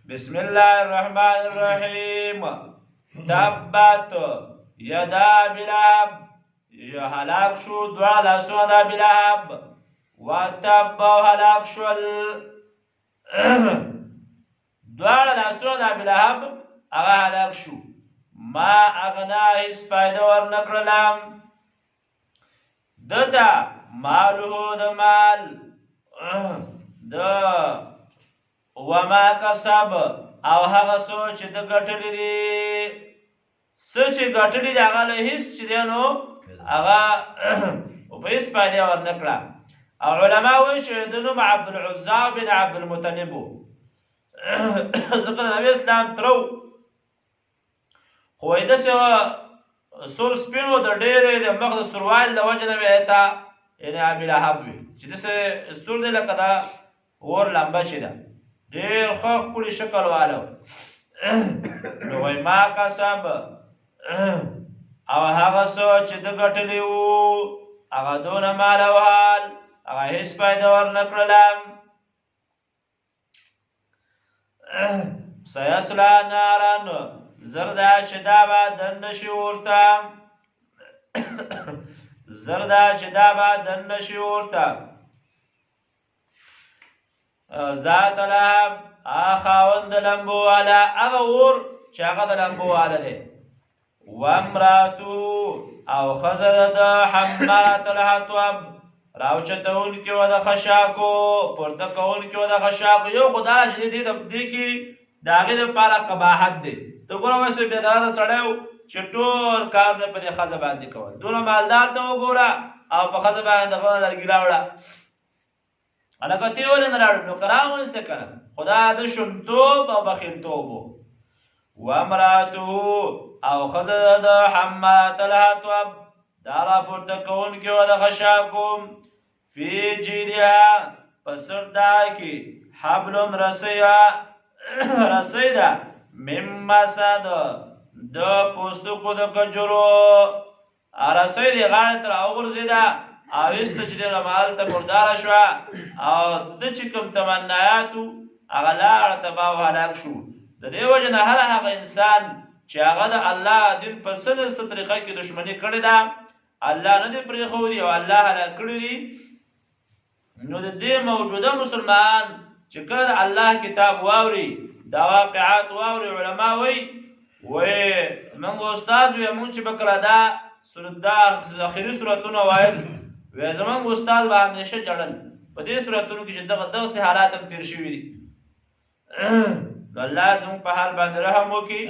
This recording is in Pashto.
بسم الله الرحمن الرحیم. تبت یدا ابي لهب، هلاک شو دواړه لاسونه د ابي لهب. وتب، او هلاک شول دواړه لاسونه د ابي لهب، هغه هلاک شو. ما اغنا، هیڅ فایده ورنه کړله دته مالو د مال د وما کسب، او هغه څه چې د ګټلي دي، څه چې ګټلي دي هغه له هیڅ چې دی نو هغه په هیڅ فایده ورنه کړه. او علما وایي چې د نوم عبدالعزا بن عبدالمطلب و، ځکه د نبي اسلام ترو خو وایي داسې سور سپین و، د ډېرې د مخ د سروال د وجې نه به ته یعنې ابي لهب وي چې داسې سور دی لکه دا اور لمبه چې ده، ډېر ښه ښکلي شکل واله. نو وایي ما کسب، او هغه څه چې د ګټلي وو هغه دونه مال او حال هغه هیڅ فایده ورنه کړله. سیصلی نارا، زر ده چې دا به دننه شي ورته، زر ده چې دا به دننه شي ورته. ذات لهب، خاوند د لمبو والا، هغه اور چې هغه د لمبو والا دی. وامرأته، او ښځه د حمالة الحطب، راوچتونکې وه د خشاکو، پورته کوونکې وه د خشاکو. یو خو دا چې دې کې د هغې دپاره قباحت دی. ته ګوره اوس بېغیرته سړی و چې ټول کارونه په دې ښځه باندې کول، دونه مالدار ته وګوره او په ښځه باندې د غره لرګي راوړه. هلکه ته یې ولې نه راوړې؟ نوکران ونیسه که نه، خو دا د شومتوب او بخیلتوب و. وامرأته، او ښځه د حمالة الحطب، دا راپورته کوونکې وه د خشاکو. فی جیدها، په سر دا کې حبل، رسی ده، من مسد، د پوستکو د کجورو. رسی دې غاړې ته راوغورځېده او ایسته چې دی همالته مرداره شوه، او د چې کوم تمنایات و هغه لاړه تباه او هلاک شو. د دې وجې نه هر هغه انسان چې هغه د الله دین په څه نه څه طریقه کې دښمني کړې ده، الله نه دې پرېښودي او الله هلاک کړي دي. نو د دې موجوده مسلمان چې کله د الله کتاب واوري، دا واقعات واوري، علما وایي موږ استاد وي، موږ چې به کله دا اخري صورتونه ویل، وایي زموږ استاد به همیشه جړل په دې صورتونو کې چې دغسې حالات هم تېر شوي دي. نو الله زموږ په حال باندې رحم وکړي.